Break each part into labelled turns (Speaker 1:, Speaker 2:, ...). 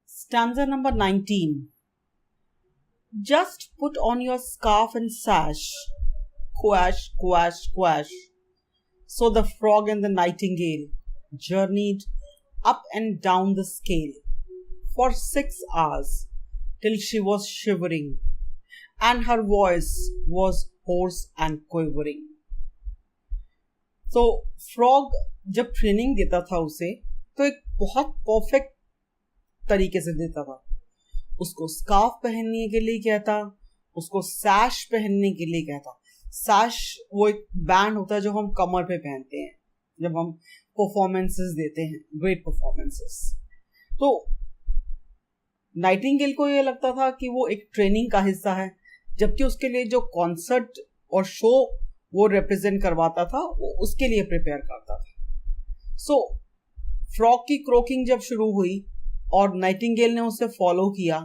Speaker 1: Stanza number 19. Just put on your scarf and sash, quash, quash, quash. So the frog and the nightingale journeyed up and down the scale for 6 hours till she was shivering, and her voice was hoarse and quivering. So frog जब training देता था उसे तो एक बहुत perfect तरीके से देता था. उसको स्कार्फ पहनने के लिए कहता, उसको सैश पहनने के लिए कहता. सैश वो एक बैंड होता है जो हम कमर पे पहनते हैं जब हम परफॉर्मेंसेस देते हैं, ग्रेट परफॉर्मेंसेस. तो नाइटिंगेल को ये लगता था कि वो एक ट्रेनिंग का हिस्सा है, जबकि उसके लिए जो कॉन्सर्ट और शो वो रिप्रेजेंट करवाता था वो उसके लिए प्रिपेयर करता था. सो फ्रॉग की क्रोकिंग जब शुरू हुई और नाइटिंगेल ने उसे फॉलो किया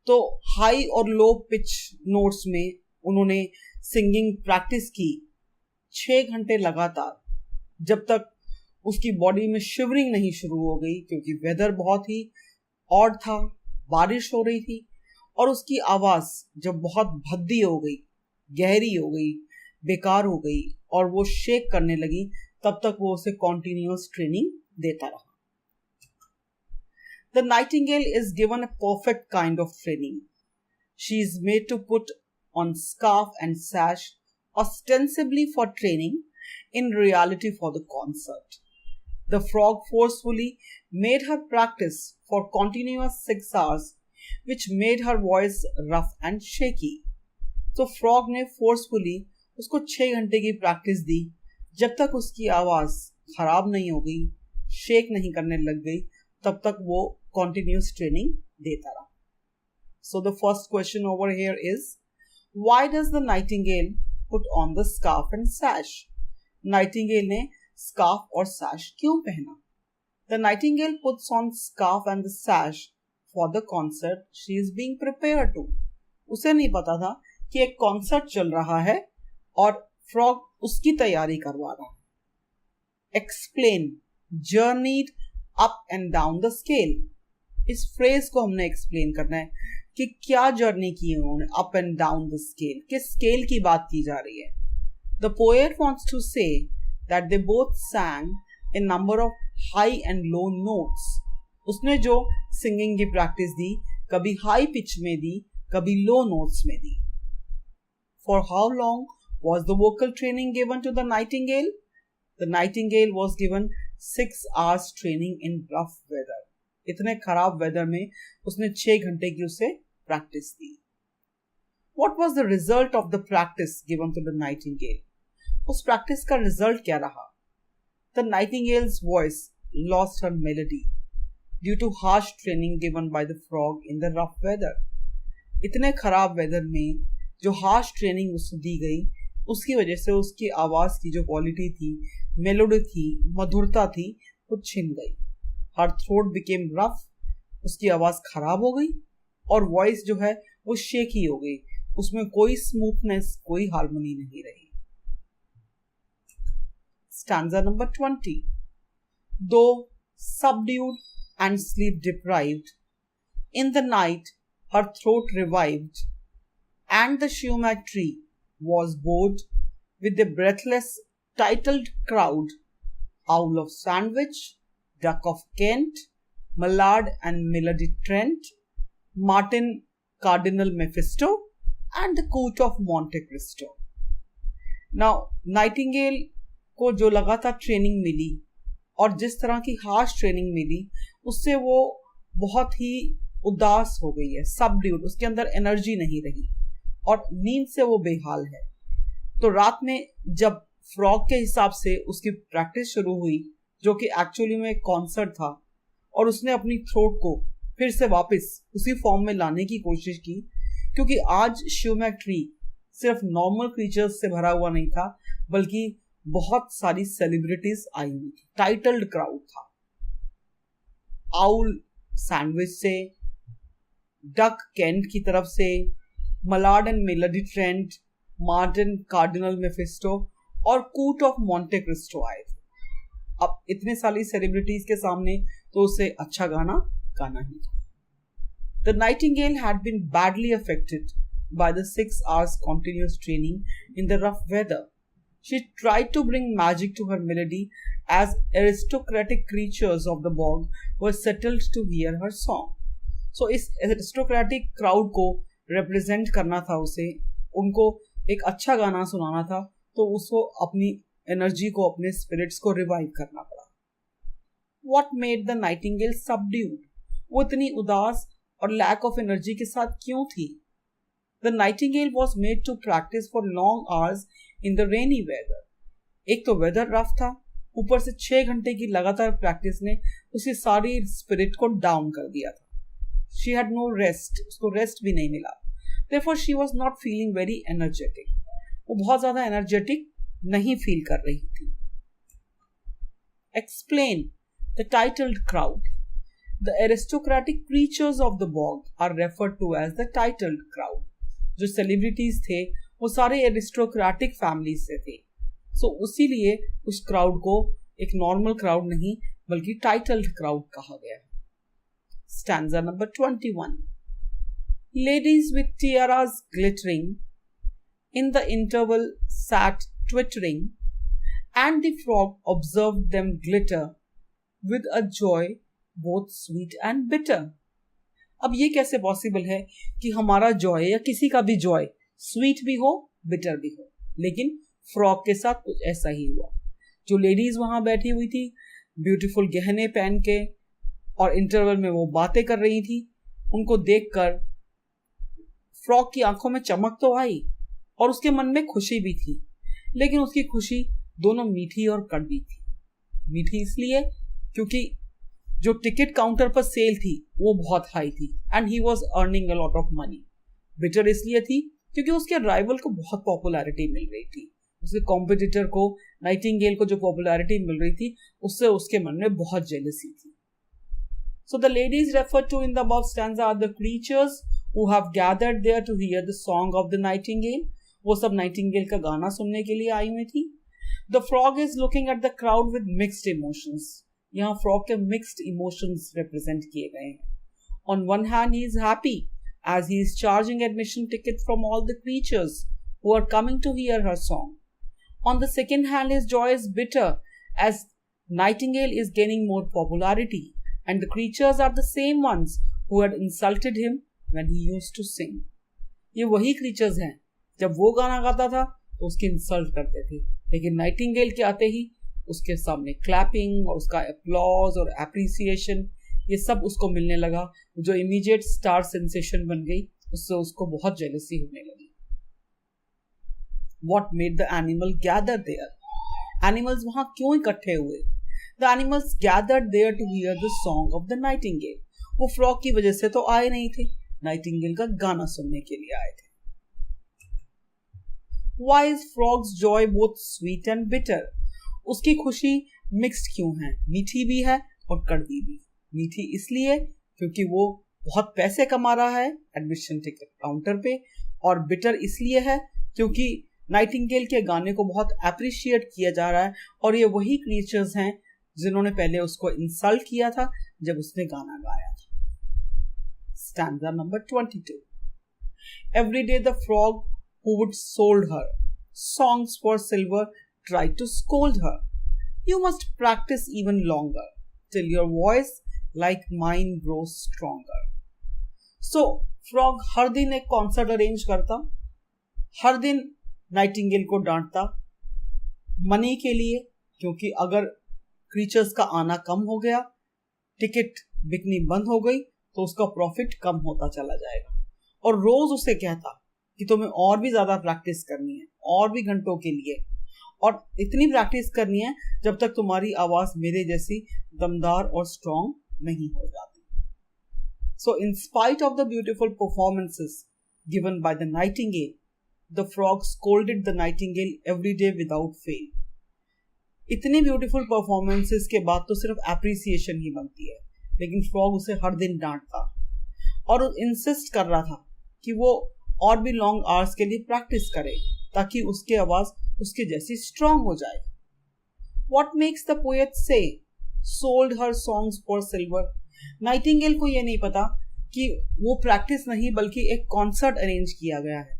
Speaker 1: तो हाई और लो पिच नोट्स में उन्होंने सिंगिंग प्रैक्टिस की 6 घंटे लगातार, जब तक उसकी बॉडी में शिवरिंग नहीं शुरू हो गई, क्योंकि वेदर बहुत ही ऑड था, बारिश हो रही थी और उसकी आवाज जब बहुत भद्दी हो गई, गहरी हो गई, बेकार हो गई और वो शेक करने लगी, तब तक वो उसे कॉन्टिन्यूअस ट्रेनिंग देता रहा. The nightingale is given a perfect kind of training. She is made to put on scarf and sash ostensibly for training, in reality for the concert. The frog forcefully made her practice for continuous 6 hours, which made her voice rough and shaky. So frog ने forcefully उसको 6 घंटे की practice दी, जब तक उसकी आवाज खराब नहीं हो गई, शेक नहीं करने लग गई, तब तक वो continuous training देता रहा. So the first question over here is, why does the nightingale put on the scarf and sash? Nightingale ने scarf और sash क्यों पहना? The nightingale puts on scarf and the sash for the concert she is being prepared to. उसे नहीं पता था कि एक कॉन्सर्ट चल रहा है और फ्रॉग उसकी तैयारी करवा रहा है. Explain, journeyed up and down the scale. इस फ्रेज को हमने एक्सप्लेन करना है कि क्या जर्नी की उन्होंने up and down the scale, किस स्केल की बात की जा रही है. The poet wants to say that they both sang a number of high and low notes. उसने जो सिंगिंग की प्रैक्टिस दी, कभी हाई पिच में दी, कभी लो नोट्स में दी. For how long was the vocal training given to the nightingale? The nightingale was given 6 hours training in rough weather. इतने खराब वेदर में उसने 6 घंटे की उसे practice the. What was the result of the practice given to the nightingale? उस practice का result क्या रहा? The nightingale's voice lost her melody due to harsh training given by the frog in the rough weather. इतने खराब weather में जो harsh training उसको दी गई, उसकी वजह से उसकी आवाज की जो क्वालिटी थी, मेलोडी थी, मधुरता थी, वो छिन गई. Her throat became rough, उसकी आवाज खराब हो गई और वॉइस जो है वो शेकी हो गई, उसमें कोई स्मूथनेस, कोई हार्मनी नहीं रही. Stanza number 20. Though subdued and sleep deprived, in the night her throat revived, and the sumac tree was bored with the breathless titled crowd, owl of Sandwich, duck of Kent, mallard and melody Trent, martin cardinal Mephisto, and the coot of Monte Cristo. Now, Nightingale को जो लगातार training मिली और जिस तरह की harsh training मिली, उससे वो बहुत ही उदास हो गई है, सबड्यूड, उसके अंदर एनर्जी नहीं रही और नींद से वो बेहाल है. तो रात में जब फ्रॉग के हिसाब से उसकी प्रैक्टिस शुरू हुई, जो कि एक्चुअली में एक कॉन्सर्ट था, और उसने अपनी थ्रोट को फिर से वापस उसी फॉर्म में लाने की कोशिश की, क्योंकि आज शिवमैक ट्री सिर्फ नॉर्मल क्रीचर्स से भरा हुआ नहीं था, बल्कि बहुत सारी सेलिब्रिटीज आई हुई थी. टाइटल्ड क्राउड था. आउल सैंडविच से, डक केंट की तरफ से, Mallard and melody Trent, Martin cardinal Mephisto और कूट ऑफ मॉन्टे क्रिस्टो आए थे. अब इतने सारी सेलिब्रिटीज के सामने तो उसे अच्छा गाना गाना ही था. The nightingale had been badly affected by the 6 hours continuous training in the rough weather. She tried to bring magic to her melody as aristocratic creatures of the bog were settled to hear her song. So इस aristocratic crowd को represent करना था उसे, उनको एक अच्छा गाना सुनाना था, तो उसको अपनी एनर्जी को, अपने स्पिरिट्स को रिवाइव करना पड़ा. What made the nightingale subdued? वो इतनी उदास और लैक ऑफ एनर्जी के साथ क्यों थी? The nightingale was made to practice for long hours in the rainy weather. एक तो वेदर रफ था, ऊपर से 6 घंटे की लगातार प्रैक्टिस ने उसकी सारी स्पिरिट को डाउन कर दिया था. She had no rest, उसको रेस्ट भी नहीं मिला. Therefore she was not feeling very energetic. वो बहुत ज्यादा एनर्जेटिक नहीं फील कर रही थी. Explain the titled crowd. The aristocratic creatures of the bog are referred to as the titled crowd. जो सेलिब्रिटीज थे वो सारे एरिस्टोक्रेटिक फैमिलीज से थे. सो उसीलिए उस क्राउड को एक नॉर्मल क्राउड नहीं बल्कि टाइटल्ड क्राउड कहा गया. Stanza number 21. Ladies with tiaras glittering in the interval sat twittering, and the frog observed them glitter with a joy both sweet and bitter. अब ये कैसे पॉसिबल है कि हमारा जॉय या किसी का भी जॉय स्वीट भी हो बिटर भी हो, लेकिन फ्रॉग के साथ कुछ ऐसा ही हुआ. जो लेडीज वहां बैठी हुई थी ब्यूटीफुल गहने पहन के और इंटरवल में वो बातें कर रही थी, उनको देखकर फ्रॉग की आंखों में चमक तो आई और उसके मन में खुशी भी थी, लेकिन उसकी खुशी दोनों मीठी और कड़वी थी. मीठी इसलिए क्योंकि जो टिकट काउंटर पर सेल थी वो बहुत हाई थी and he was earning a lot of money. Bitter इसलिए थी क्योंकि उसके राइवल को बहुत पॉपुलैरिटी मिल रही थी. उसके कॉम्पिटिटर को, नाइटिंगेल को जो पॉपुलैरिटी मिल रही थी उससे उसके मन में बहुत जेलसी थी. So the ladies referred to in the above stanza are the creatures who have gathered there to hear the song of the nightingale. वो सब नाइटिंगेल का गाना सुनने के लिए आई हुई थी. The frog is looking at the crowd with mixed emotions. यहाँ फ्रॉग के मिक्स्ड इमोशंस रिप्रेजेंट किए गए हैं. On one hand he is happy as he is charging admission ticket from all the creatures who are coming to hear her song. On the second hand his joy is bitter as Nightingale is gaining more popularity and the creatures are the same ones who had insulted him when he used to sing. ये वही creatures हैं, जब वो गाना गाता था तो उसकी इंसल्ट करते थे, लेकिन नाइटिंगेल के आते ही उसके सामने क्लैपिंग और उसका अप्लॉज और एप्रिसिएशन ये सब उसको मिलने लगा. जो इमीडिएट स्टार सेंसेशन बन गई, उससे उसको बहुत जेलसी होने लगी. What made the animal gather there? Animals वहां क्यों इकट्ठे हुए? The animals gathered there to hear the song of the nightingale. वो फ्रॉग की वजह से तो आए नहीं थे, नाइटिंगेल का गाना सुनने के लिए आए थे. Why is frog's joy both sweet and bitter? उसकी खुशी मिक्स्ड क्यों है? मीठी भी है और कड़वी भी. मीठी इसलिए क्योंकि वो बहुत पैसे कमा रहा है एडमिशन टिकट काउंटर पे, और बिटर इसलिए है क्योंकि नाइटिंगेल के गाने को बहुत अप्रिशिएट किया जा रहा है, और ये वही क्रिएचर्स हैं जिन्होंने पहले उसको इंसल्ट किया था जब उसने गाना गाया था. Stanza number 22. Every day the frog who would sold her songs for silver tried to scold her. You must practice even longer till your voice like mine grows stronger. So frog हर दिन एक concert arrange करता, हर दिन Nightingale को डांटता money के लिए, क्योंकि अगर creatures का आना कम हो गया, टिकट बिकनी बंद हो गई, तो उसका प्रॉफिट कम होता चला जाएगा. और रोज उसे कहता कि तुम्हें और भी ज्यादा प्रैक्टिस करनी है, और भी घंटों के लिए, और इतनी प्रैक्टिस करनी है जब तक तुम्हारी आवाज मेरे जैसी दमदार और स्ट्रॉन्ग नहीं हो जाती. So in spite of the beautiful performances given by the nightingale, the frog scolded the nightingale every day without fail. इतनी ब्यूटीफुल परफॉर्मेंसेस के बाद तो सिर्फ एप्रिसिएशन ही बनती है, लेकिन फ्रॉग उसे हर दिन डांटता और इंसिस्ट कर रहा था कि वो और भी लॉन्ग आवर्स के लिए प्रैक्टिस करे ताकि उसकी आवाज उसके जैसी स्ट्रांग हो जाए. What makes the poet say, sold her songs for silver? Nightingale को ये नहीं पता कि वो प्रैक्टिस नहीं बल्कि एक कॉन्सर्ट अरेंज किया गया है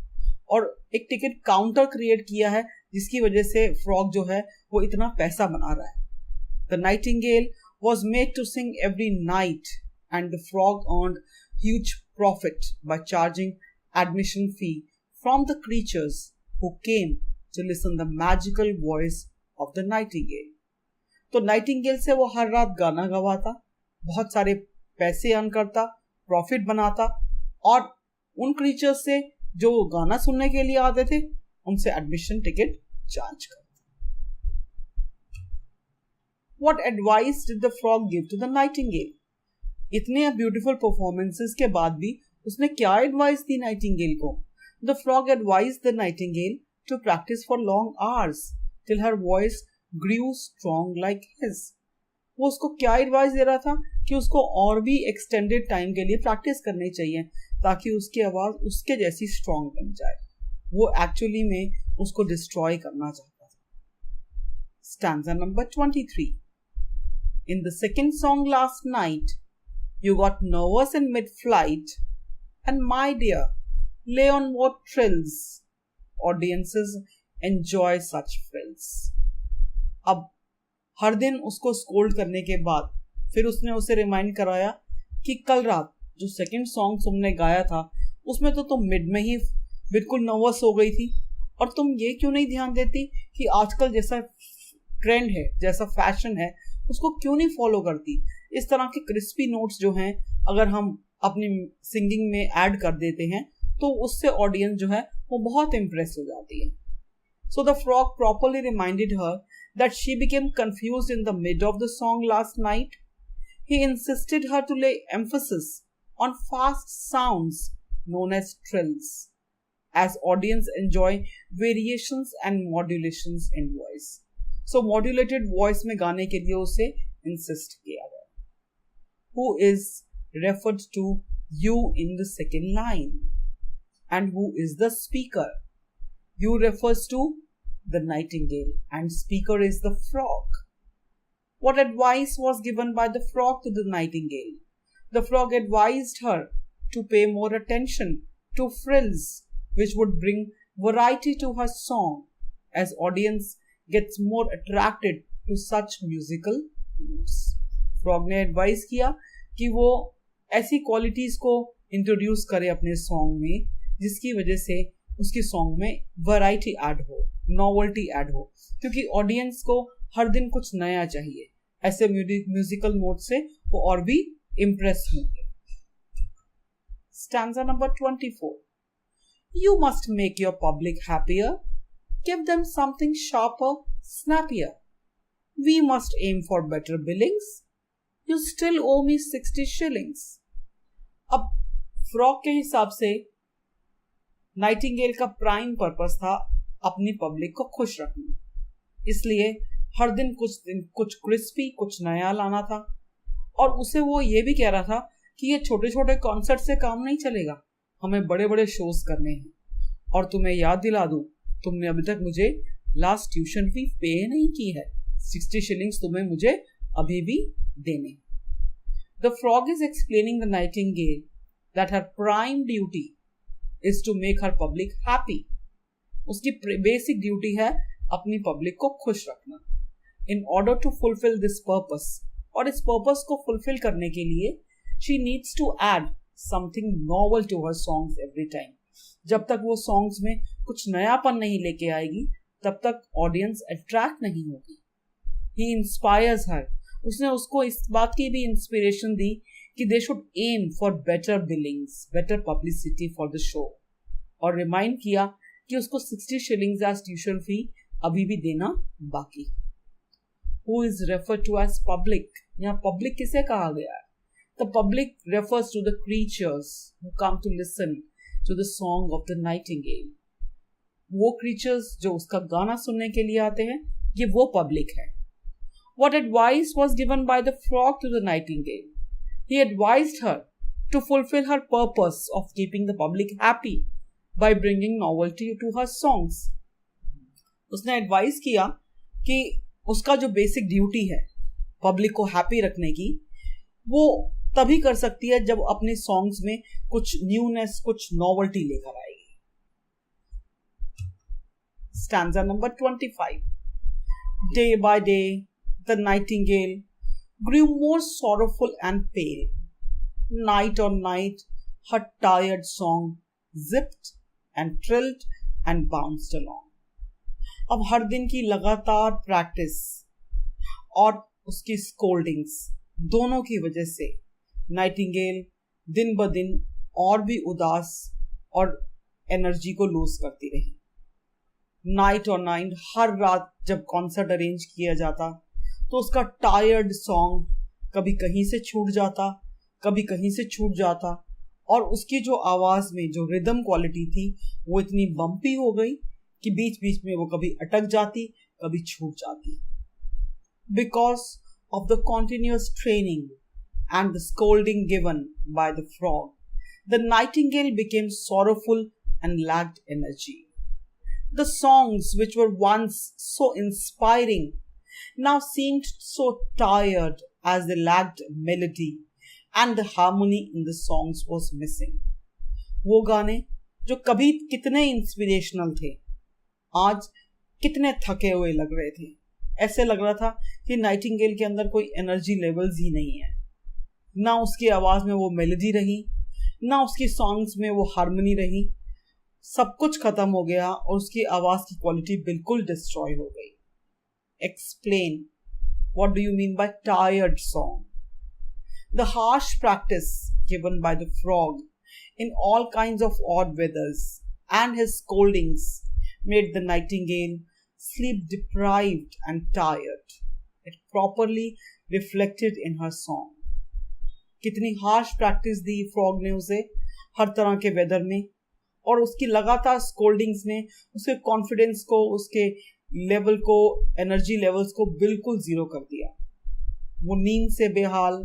Speaker 1: और एक टिकट काउंटर क्रिएट किया है जिसकी वजह से फ्रॉग जो है वो इतना पैसा बना रहा है. The nightingale was made to sing every night and the frog earned huge profit by charging admission fee from the creatures who came to listen the magical voice of the nightingale. तो Nightingale से वो हर रात गाना गवाता, बहुत सारे पैसे earn करता, profit बनाता और उन क्रीचर्स से जो गाना सुनने के लिए आते थे उनसे एडमिशन टिकट चार्ज करता. What advice did the frog give to the nightingale? इतने ब्यूटीफुल परफॉर्मेंसेस के बाद भी उसने क्या एडवाइस दी नाइटिंगेल को? The frog advised the nightingale to practice for long hours till her voice grew strong like his. वो उसको क्या एडवाइस दे रहा था कि उसको और भी एक्सटेंडेड टाइम के लिए प्रैक्टिस करनी चाहिए ताकि उसकी आवाज उसके जैसी स्ट्रॉन्ग बन जाए. वो एक्चुअली में उसको डिस्ट्रॉय करना चाहता था. Stanza number 23. In the second song last night, you got nervous in mid-flight, and my dear, lay on more thrills. Audiences enjoy such thrills. अब हर दिन उसको स्कोल्ड करने के बाद फिर उसने उसे रिमाइंड कराया कि कल रात जो सेकंड सॉन्ग तुमने गाया था उसमें तो तुम मिड में ही बिल्कुल नर्वस हो गई थी और तुम ये क्यों नहीं ध्यान देती कि आजकल जैसा ट्रेंड है, जैसा फैशन है, उसको क्यों नहीं फॉलो करती. इस तरह के क्रिस्पी नोट्स जो हैं अगर हम अपनी सिंगिंग में ऐड कर देते हैं तो उससे ऑडियंस जो है वो बहुत इम्प्रेस हो जाती है. So the frog properly reminded her that she became confused in the mid of the song last night. He insisted her to lay emphasis on fast sounds known as trills, as audience enjoy variations and modulations in voice. So modulated voice में गाने के लिए उसे insist किया गया. Who is referred to you in the second line? And who is the speaker? You refers to the nightingale and speaker is the frog. What advice was given by the frog to the nightingale? The frog advised her to pay more attention to frills which would bring variety to her song as audience gets more attracted to such musical notes. Frog ने advice किया कि वो ऐसी qualities को introduce करे अपने song में जिसकी वजह से उसकी सॉन्ग में वैरायटी ऐड हो, नॉवेल्टी ऐड हो, क्योंकि ऑडियंस को हर दिन कुछ नया चाहिए. ऐसे म्यूजिकल नोट से वो और भी इम्प्रेस होंगे. Stanza number 24. You must make your public happier. Give them something sharper, snappier. We must aim for better billings. You still owe me 60 shillings. अब फ्रॉग के हिसाब से नाइटिंगेल का प्राइम पर्पस था अपनी पब्लिक को खुश रखना, इसलिए हर दिन कुछ क्रिस्पी, कुछ नया लाना था. और उसे वो ये भी कह रहा था कि ये छोटे छोटे कॉन्सर्ट से काम नहीं चलेगा, हमें बड़े बड़े शोज करने हैं. और तुम्हें याद दिला दूं, तुमने अभी तक मुझे लास्ट ट्यूशन फी पे नहीं की है. 60 शिलिंग्स तुम्हें मुझे अभी भी देने. The frog is explaining the nightingale that her prime duty is to make her public happy. उसकी बेसिक ड्यूटी है अपनी पब्लिक को खुश रखना. In order to fulfill this purpose, और इस पर्पस को फुलफिल करने के लिए she needs to add something novel to her songs every time. जब तक वो सॉन्ग्स में कुछ नयापन नहीं लेके आएगी तब तक ऑडियंस अट्रैक्ट नहीं होगी. He inspires her. उसने उसको इस बात की भी इंस्पिरेशन दी कि they should aim for better Billings, better publicity for the show, और रिमाइंड किया कि उसको 60 शिलिंग्स एज ट्यूशन फी अभी भी देना बाकी. Who is referred to as public? यहाँ पब्लिक किसे कहा गया है? The public refers to the creatures who come to listen to the song of the nightingale. वो creatures जो उसका गाना सुनने के लिए आते हैं, ये वो पब्लिक है. What advice was given by the frog to the nightingale? He advised her to fulfill her purpose of keeping the public happy by bringing novelty to her songs. उसने एडवाइस किया कि उसका जो बेसिक ड्यूटी है public को happy रखने की, वो तभी कर सकती है जब अपने सॉन्ग्स में कुछ न्यूनेस, कुछ नॉवेल्टी लेकर आएगी। Stanza number 25। Day by day, the nightingale grew more sorrowful and pale. Night on night, her tired song zipped and trilled and bounced along. अब हर दिन की लगातार प्रैक्टिस और उसकी स्कोल्डिंग्स दोनों की वजह से नाइटिंगेल दिन ब दिन और भी उदास और एनर्जी को लूज करती रही। नाइट और नाइट, हर रात जब कॉन्सर्ट अरेंज किया जाता तो उसका टायर्ड सॉन्ग कभी कहीं से छूट जाता, कभी कहीं से छूट जाता, और उसकी जो आवाज में जो रिदम क्वालिटी थी वो इतनी बम्पी हो गई कि बीच बीच में वो कभी अटक जाती, कभी छूट जाती। Because of the continuous training and the scolding given by the frog, the nightingale became sorrowful and lacked energy. The songs which were once so inspiring now seemed so tired as they lacked melody and the harmony in the songs was missing. वो गाने जो कभी कितने inspirational थे, आज कितने थके हुए लग रहे थे। ऐसे लग रहा था कि नाइटिंगेल के अंदर कोई एनर्जी लेवल्स ही नहीं है, ना उसकी आवाज में वो मेलोडी रही, ना उसकी सॉन्ग्स में वो हार्मनी रही। सब कुछ खत्म हो गया और उसकी आवाज की क्वालिटी बिल्कुल डिस्ट्रॉय हो गई। Explain, what do you mean by tired song? The harsh practice given by the frog in all kinds of odd weathers and his scoldings made the nightingale sleep deprived and tired. It properly reflected in her song. कितनी harsh practice दी frog ने उसे हर तरह के weather में, और उसकी लगातार स्कोल्डिंग्स ने उसके कॉन्फिडेंस को, उसके लेवल को, एनर्जी लेवल्स को बिल्कुल जीरो कर दिया। वो नींद से बेहाल,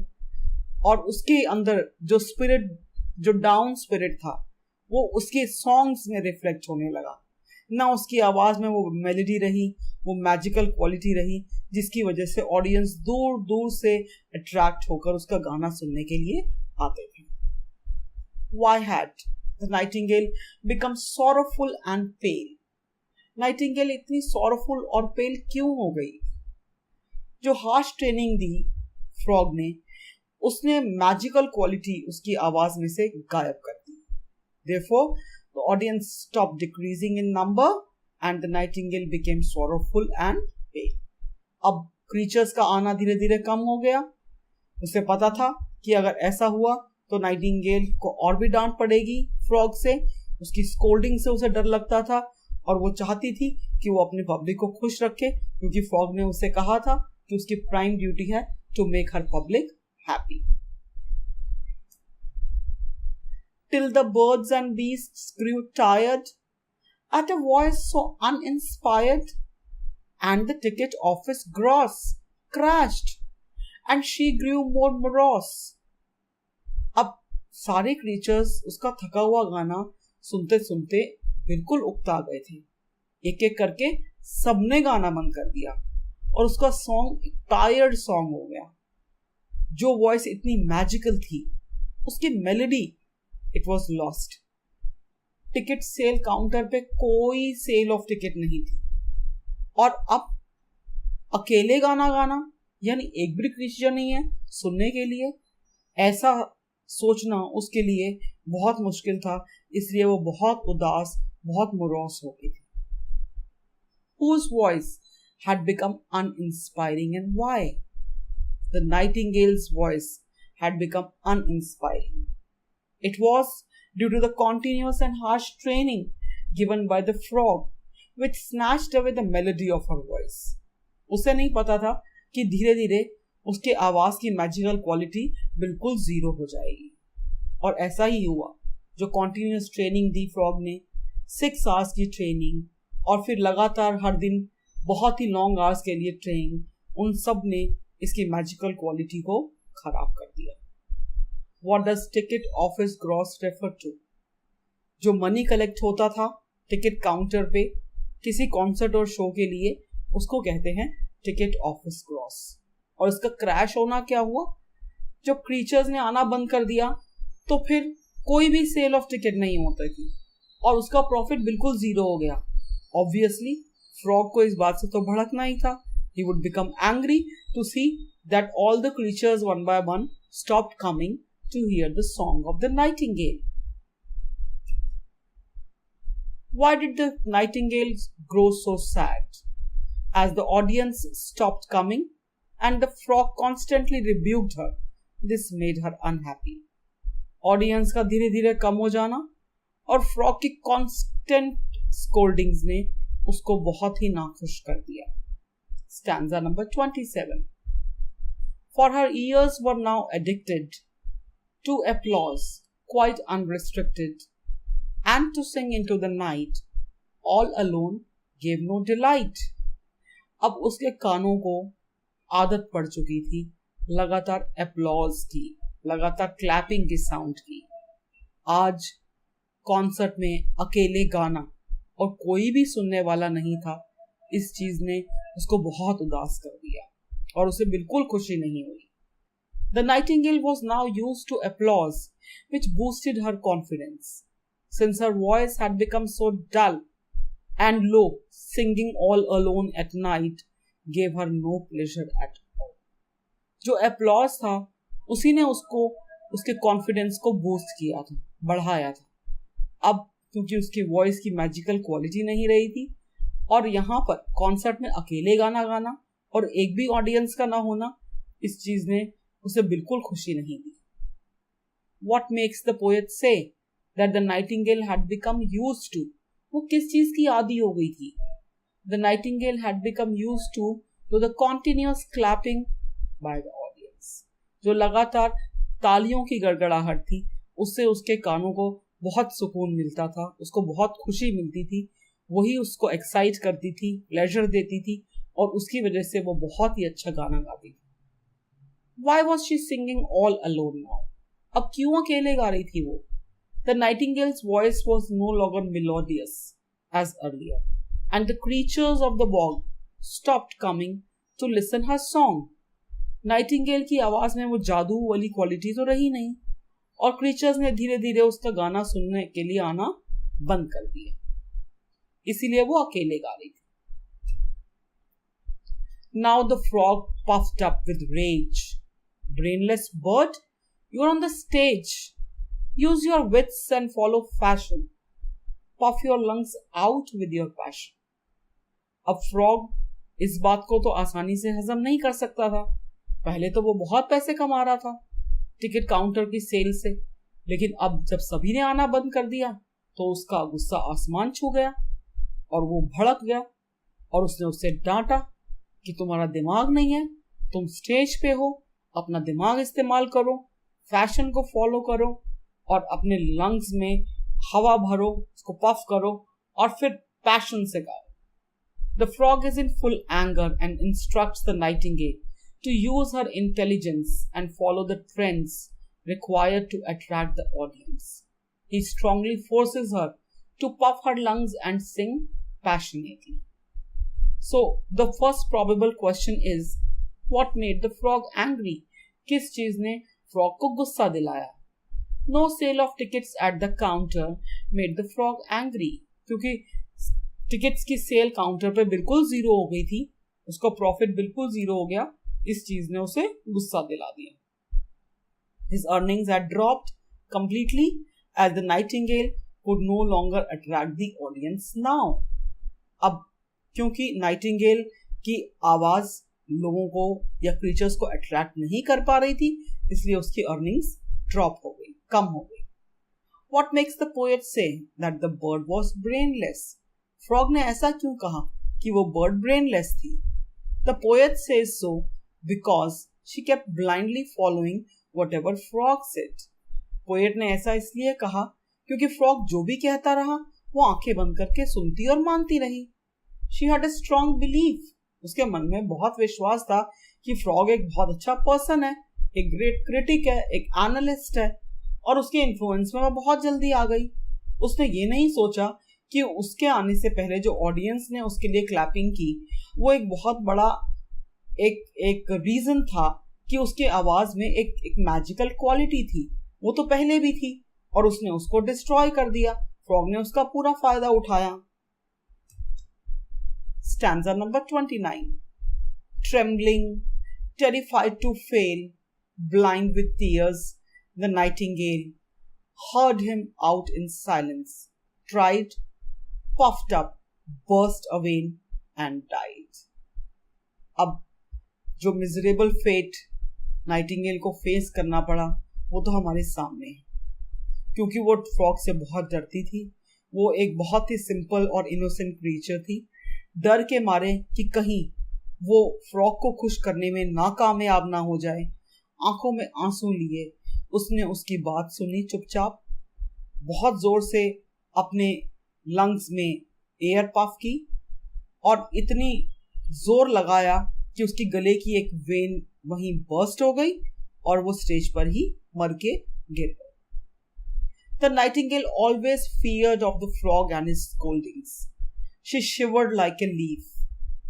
Speaker 1: और उसके अंदर जो स्पिरिट, जो डाउन स्पिरिट था, वो उसके सॉन्ग्स में रिफ्लेक्ट होने लगा। ना उसकी आवाज में वो मेलोडी रही, वो मैजिकल क्वालिटी रही, जिसकी वजह से ऑडियंस दूर दूर से अट्रैक्ट होकर उसका गाना सुनने के लिए आते थे। Why had the nightingale become sorrowful and pale? Nightingale इतनी sorrowful और pale क्यों हो गई? जो हार्श ट्रेनिंग दी फ्रॉग ने, उसने मैजिकल क्वालिटी उसकी आवाज में से गायब कर दी। Therefore, the audience stopped decreasing in number and the nightingale became sorrowful and pale. अब creatures का आना धीरे धीरे कम हो गया। उसे पता था कि अगर ऐसा हुआ तो नाइटिंगेल को और भी डांट पड़ेगी फ्रॉग से, उसकी स्कोल्डिंग से उसे डर लगता था, और वो चाहती थी कि वो अपने पब्लिक को खुश रखे, क्योंकि फ्रॉग ने उसे कहा था कि उसकी प्राइम ड्यूटी है to make her public happy. Till the birds and beasts grew tired at a voice so uninspired, and the ticket office gross crashed, and she grew more morose. अब सारे creatures उसका थका हुआ गाना सुनते सुनते बिल्कुल उकता गए थे। एक एक करके सबने गाना बंद कर दिया और उसका सॉन्ग टायर्ड सॉन्ग हो गया। जो वॉइस इतनी मैजिकल थी, उसकी melody, it was lost. Ticket sale counter पे कोई सेल ऑफ टिकट नहीं थी, और अब अकेले गाना गाना, यानी एक भी क्रिश्चियन नहीं है सुनने के लिए, ऐसा सोचना उसके लिए बहुत मुश्किल था। इसलिए वो बहुत उदास, बहुत मोरोस हो गई थी। Whose voice had become uninspiring and why? The nightingale's voice had become uninspiring. It was due to the continuous and harsh training given by the frog, which snatched away the melody of her voice. उसे नहीं पता था कि धीरे धीरे उसके आवाज की मैजिकल क्वालिटी बिल्कुल जीरो हो जाएगी, और ऐसा ही हुआ। जो कॉन्टिन्यूस ट्रेनिंग दी फ्रॉग ने, 6 आवर्स की ट्रेनिंग, और फिर लगातार हर दिन बहुत ही लॉन्ग आवर्स के लिए ट्रेनिंग, उन सब ने इसकी मैजिकल क्वालिटी को खराब कर दिया। What does ticket office gross refer to? जो मनी कलेक्ट होता था टिकट काउंटर पे किसी कॉन्सर्ट और शो के लिए, उसको कहते हैं ticket office cross. और इसका क्रैश होना क्या हुआ, जब क्रीचर्स ने आना बंद कर दिया तो फिर कोई भी सेल ऑफ टिकट नहीं होता थी और उसका प्रॉफिट बिल्कुल जीरो हो गया. ऑब्वियसली फ्रॉग को इस बात से तो भड़कना ही था. He would become angry to see that all the creatures one by one stopped coming to hear the song of the nightingale. Why did the nightingale grow so sad? As the audience stopped coming and the frog constantly rebuked her, this made her unhappy. Audience का धीरे धीरे कम हो जाना और frog की constant scoldings ने उसको बहुत ही नाखुश कर दिया. Stanza number 27. For her ears were now addicted to applause, quite unrestricted, and to sing into the night, all alone, gave no delight. अब उसके कानों को आदत पड़ चुकी थी लगातार applause की, लगातार clapping की साउंड की. आज कॉन्सर्ट में अकेले गाना और कोई भी सुनने वाला नहीं था. इस चीज ने उसको बहुत उदास कर दिया और उसे बिल्कुल खुशी नहीं हुई. The nightingale was now used to applause, which boosted her confidence. Since her voice had become so dull and low, singing all alone at night gave her no pleasure at all. जो applause था उसी ने उसको उसके confidence को boost किया था, बढ़ाया था. अब क्योंकि उसकी वॉइस की मैजिकल क्वालिटी नहीं रही थी और यहाँ पर कॉन्सर्ट में अकेले गाना गाना और एक भी ऑडियंस का ना होना, इस चीज ने उसे बिल्कुल खुशी नहीं दी. What makes the poet say that the nightingale had become used to? वो किस चीज की आदी हो गई थी? The nightingale had become used to the continuous clapping by the audience. जो लगातार तालियों की गड़गड़ाहट थी, उससे उसके कानों को बहुत सुकून मिलता था, उसको बहुत खुशी मिलती थी. वही उसको एक्साइट करती थी, प्लेजर देती थी और उसकी वजह से वो बहुत ही अच्छा गाना गाती थी. Why was she singing all alone now? अब क्यों अकेले गा रही थी वो? The nightingale's voice was no longer melodious as earlier, and the creatures of the bog stopped coming to listen her song. Nightingale की आवाज में वो जादू वाली क्वालिटी तो रही नहीं और क्रीचर्स ने धीरे धीरे उसका गाना सुनने के लिए आना बंद कर दिया, इसीलिए वो अकेले गा रही थी. Now the frog puffed up with rage. Brainless bird, you're on the stage. Use your wits and follow fashion. Puff your lungs out with your passion. अब फ्रॉग इस बात को तो आसानी से हजम नहीं कर सकता था. पहले तो वो बहुत पैसे कमा रहा था टिकट काउंटर की सेल से, लेकिन अब जब सभी ने आना बंद कर दिया तो उसका गुस्सा आसमान छू गया और वो भड़क गया और उसने उससे डांटा कि तुम्हारा दिमाग नहीं है, तुम स्टेज पे हो, अपना दिमाग इस्तेमाल करो, फैशन को फॉलो करो और अपने लंग्स में हवा भरो, उसको पफ करो और फिर पैशन से गाओ. The frog is in full anger and instructs the nightingale to use her intelligence and follow the trends required to attract the audience. He strongly forces her to puff her lungs and sing passionately. So, the first probable question is, what made the frog angry? किस चीज ने frog को गुस्सा दिलाया? No sale of tickets at the counter made the frog angry. क्योंकि tickets की cell counter पे बिल्कुल जीरो हो गई थी, उसका प्रॉफिट बिल्कुल जीरो हो गया, इस चीज ने उसे गुस्सा दिला दिया. His earnings had dropped completely as the nightingale could no longer attract the audience now. अब क्योंकि नाइटिंगेल की आवाज लोगों को या क्रीचर्स को अट्रैक्ट नहीं कर पा रही थी, इसलिए उसकी अर्निंग्स ड्रॉप हो गई, कम हो गई. What makes the poet say that the bird was brainless? Frog ने ऐसा क्यों कहा कि वो बर्ड ब्रेनलेस थी? The poet says so because she kept blindly following whatever frog said. Poet ने ऐसा इसलिए कहा क्योंकि फ्रॉग जो भी कहता रहा वो आंखें बंद करके सुनती और मानती रही. She had a strong belief. उसके मन में बहुत विश्वास था कि फ्रॉग एक बहुत अच्छा पर्सन है, एक ग्रेट क्रिटिक है, एक एनालिस्ट है और उसके इन्फ्लुएंस में वो बहुत जल्दी आ गई. उसने ये नहीं सोचा कि उसके आने से पहले जो ऑडियंस ने उसके लिए क्लैपिंग की वो एक बहुत बड़ा एक रीजन था कि उसके आवाज में एक मैजिकल क्वालिटी थी, वो तो पहले भी थी और उसने उसको डिस्ट्रॉय कर दिया। फ्रॉग ने उसका पूरा फायदा उठाया। Stanza number 29। Trembling, terrified to fail, blind with tears, the nightingale heard him out in silence, tried, puffed up, burst away and died. अब जो मिजरेबल फेट नाइटिंगेल को फेस करना पड़ा वो तो हमारे सामने है, क्योंकि वो फ्रॉग से बहुत डरती थी। वो एक बहुत ही सिंपल और इनोसेंट क्रीचर थी। डर के मारे कि कहीं वो फ्रॉग को खुश करने में नाकामयाब ना हो जाए, आंखों में आंसू लिए उसने उसकी बात सुनी चुपचाप, बहुत जोर से अपने लंग्स में एयर पफ की और इतनी जोर लगाया कि उसकी गले की एक वेन वहीं बर्स्ट हो गई और वो स्टेज पर ही मर के गिर गई। The nightingale always feared of the frog and his scoldings. She shivered like a leaf.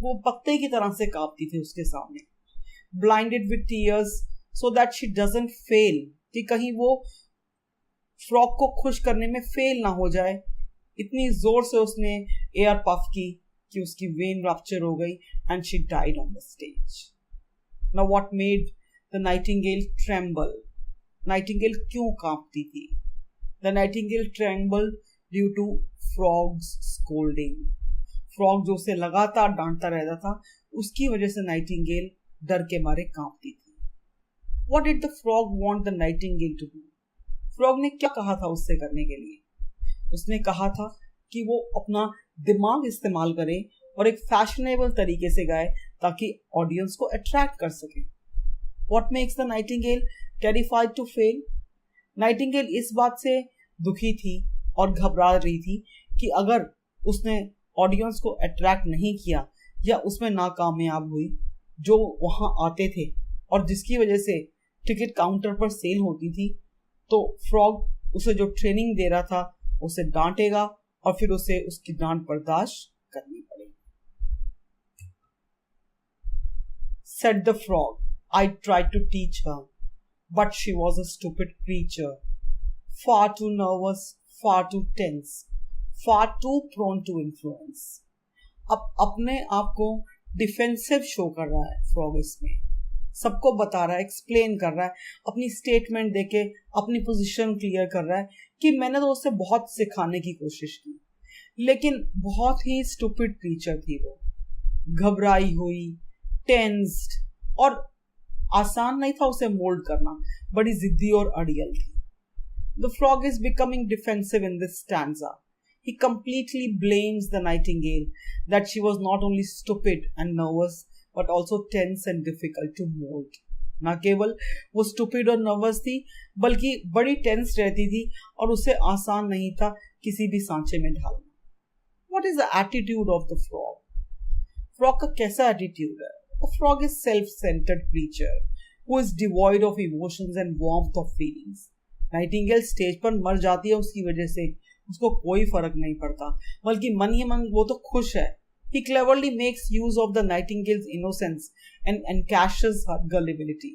Speaker 1: वो पत्ते की तरह से कांपती थी उसके सामने। Blinded with tears so that she doesn't fail, कि कहीं वो फ्रॉग को खुश करने में फेल ना हो जाए। इतनी जोर से उसने एयर पफ की कि उसकी वेन रप्चर हो गई and she died on the stage. Now what made the nightingale tremble? Nightingale क्यों कांपती थी? The nightingale trembled due to frog's scolding. Frog जो उसे लगातार डांटता रहता था, उसकी वजह से नाइटिंगेल डर के मारे कांपती थी। What did the frog want the nightingale to do? Frog ने क्या कहा था उससे करने के लिए? उसने कहा था कि वो अपना दिमाग इस्तेमाल करे और एक फैशनेबल तरीके से गाए ताकि ऑडियंस को अट्रैक्ट कर सके। What makes the nightingale terrified to fail? Nightingale इस बात से दुखी थी और घबरा रही थी कि अगर उसने ऑडियंस को अट्रैक्ट नहीं किया या उसमें नाकामयाब हुई, जो वहां आते थे और जिसकी वजह से टिकट काउंटर पर सेल होती थी, तो फ्रॉग उसे जो ट्रेनिंग दे रहा था उसे डांटेगा और फिर उसे उसकी डांट बर्दाश्त करनी पड़ेगी। Said the frog, I tried to teach her, but she was a stupid creature, far too nervous, far too tense, far too prone to influence. अब अपने आप को डिफेंसिव शो कर रहा है फ्रॉग, इसमें सबको बता रहा है, एक्सप्लेन कर रहा है, अपनी स्टेटमेंट देके अपनी पोजीशन क्लियर कर रहा है कि मैंने तो उससे बहुत सिखाने की कोशिश की, लेकिन बहुत ही स्टूपिड क्रीचर थी वो, घबराई हुई, टेंस्ड, और आसान नहीं था उसे मोल्ड करना, बड़ी जिद्दी और अड़ियल थी। The frog is becoming defensive in this stanza. He completely blames the nightingale that she was not only stupid and nervous but also tense and difficult to mold. ना केवल वो stupid और nervous थी बल्कि बड़ी tense रहती थी और उसे आसान नहीं था किसी भी सांचे में ढालना। What is the attitude of the frog? Frog का कैसा attitude है? A frog is self-centered creature who is devoid of emotions and warmth of feelings. Nightingale stage पर मर जाती है उसकी वजह से, उसको कोई फर्क नहीं पड़ता, बल्कि मन ही मन वो तो खुश है। He cleverly makes use of the nightingale's innocence and encashes her gullibility.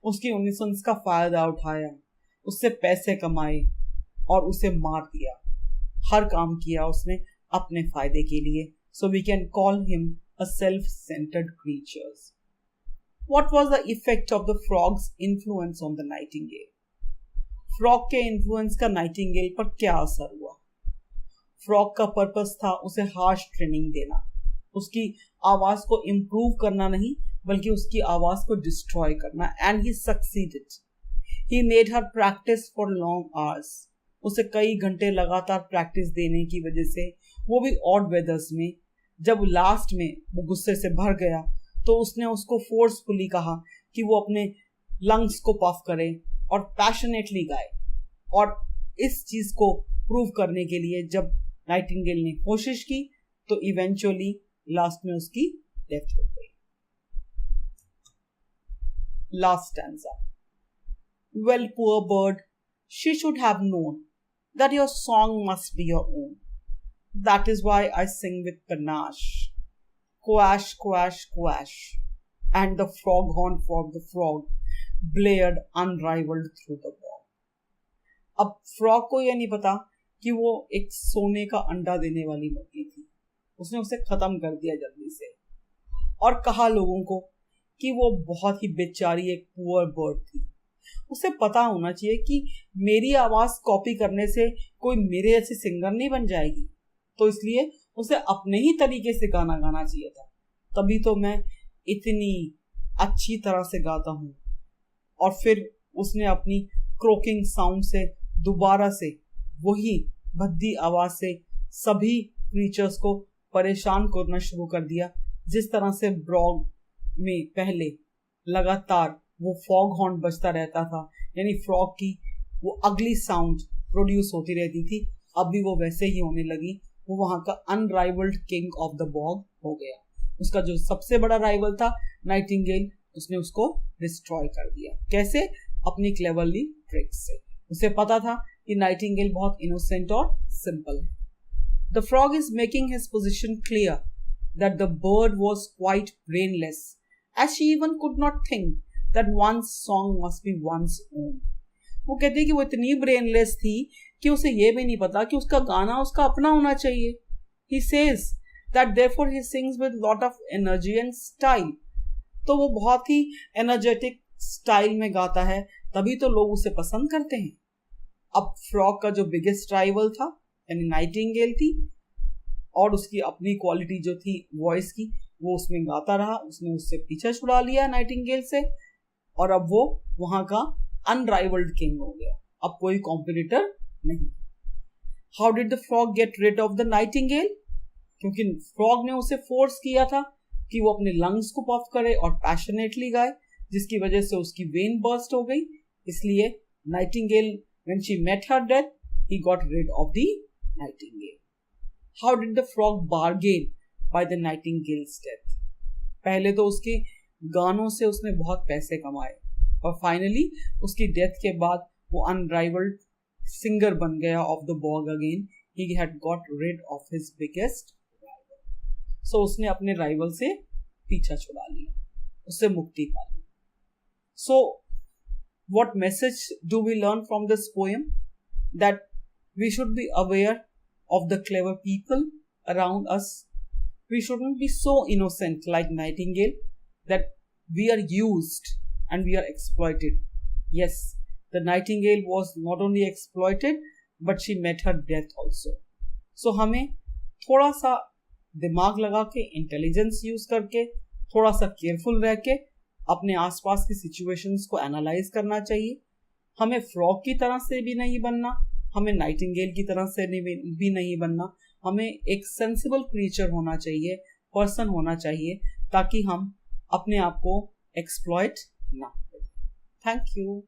Speaker 1: उसकी innocence का फायदा उठाया, उससे पैसे कमाए और उसे मार दिया। हर काम किया उसने अपने फायदे के लिए। So we can call him a self-centered creature. What was the effect of the frog's influence on the nightingale? Frog के इन्फ्लुएंस का नाइटिंगेल पर क्या असर हुआ? फ्रॉग का पर्पस था उसे हार्श ट्रेनिंग देना, उसकी आवाज को इम्प्रूव करना नहीं बल्कि उसकी आवाज को डिस्ट्रॉय करना, and he succeeded. He made her practice for long hours. उसे कई घंटे लगातार प्रैक्टिस देने की वजह से, वो भी ऑड वेदर्स में, जब लास्ट में वो गुस्से से भर गया तो उसने उसको फोर्सफुली कहा कि वो अपने लंग्स को पफ करे और पैशनेटली गाए, और इस चीज को प्रूव करने के लिए जब नाइटिंगेल ने कोशिश की तो इवेंचुअली लास्ट में उसकी डेथ हो गई। Last stanza. Well, poor bird, she should have known that your song must be your own. That is why I sing with panache. Quash, quash, quash. and the foghorn frog, the frog, blared unrivaled through the bog. अब frog को यह नहीं पता कि वो एक सोने का अंडा देने वाली मुर्गी थी, उसने उसे खत्म कर दिया जल्दी से और कहा लोगों को कि वो बहुत ही बेचारी एक पुअर बर्ड थी। उसे पता होना चाहिए कि मेरी आवाज कॉपी करने से कोई मेरे जैसे सिंगर नहीं बन जाएगी, तो इसलिए उसे अपने ही तरीके से गाना गाना चाहिए था, तभी तो मैं इतनी अच्छी तरह से गाता हूँ। और फिर उसने अपनी क्रोकिंग साउंड से दोबारा से वही भद्दी आवाज से सभी क्रीचर्स को परेशान करना शुरू कर दिया, जिस तरह से ब्रॉग में पहले लगातार वो फॉग हॉर्न बजता रहता था, यानी फ्रॉग की वो अगली साउंड प्रोड्यूस होती रहती थी, अभी वो वैसे ही होने लगी। वो वहां का unrivalled king of the bog हो गया। उसका जो सबसे बड़ा राइवल था नाइटिंगेल, उसने उसको डिस्ट्रॉय कर दिया। कैसे? अपनी क्लेवरली ट्रिक्स से। उसे पता था कि नाइटिंगेल बहुत इनोसेंट और सिंपल है। The frog is making his position clear that the bird was quite brainless as she even could not think that one's song must be one's own. वो कहते हैं कि वो इतनी ब्रेनलेस थी कि उसे ये भी नहीं पता कि उसका गाना उसका अपना होना चाहिए। He says that therefore he sings with lot of energy and style. तो वो बहुत ही एनर्जेटिक स्टाइल में गाता है, तभी तो लोग उसे पसंद करते हैं। अब फ्रॉग का जो बिगेस्ट राइवल था यानी नाइटिंगेल थी, और उसकी अपनी क्वालिटी जो थी वॉइस की, वो उसमें गाता रहा, उसने उससे पीछा छुड़ा लिया नाइटिंगेल से, और अब वो वहां का अनराइवल्ड किंग हो गया। अब कोई कॉम्पिटिटर नहीं। How did the frog get rid of the nightingale? क्योंकि फ्रॉग ने उसे फोर्स किया था कि वो अपने लंग्स को पफ करे और पैशनेटली गाए, जिसकी वजह से उसकी वेन बर्स्ट हो गई। इसलिए nightingale when she met her death he got rid of the nightingale. How did the frog bargain by the nightingale's death? पहले तो उसके गानों से उसने बहुत पैसे कमाए, और फाइनली उसकी डेथ के बाद वो अनराइवल्ड सिंगर बन गया of the bog again. He had got rid of his biggest rival. So उसने अपने राइवल से पीछा छुड़ा लिया, उससे मुक्ति पा ली। सो what message do we learn from this poem? That we should be aware of the clever people around us. We shouldn't be so innocent like Nightingale that we are used and we are exploited. Yes, the Nightingale was not only exploited but she met her death also. So हमें थोड़ा सा दिमाग लगा के, intelligence use करके, थोड़ा सा careful रह के अपने आसपास की सिचुएशंस को एनालाइज करना चाहिए। हमें फ्रॉग की तरह से भी नहीं बनना, हमें नाइटिंगेल की तरह से भी नहीं बनना। हमें एक सेंसिबल क्रीचर होना चाहिए, पर्सन होना चाहिए, ताकि हम अपने आप को एक्सप्लॉइट ना करें। Thank you.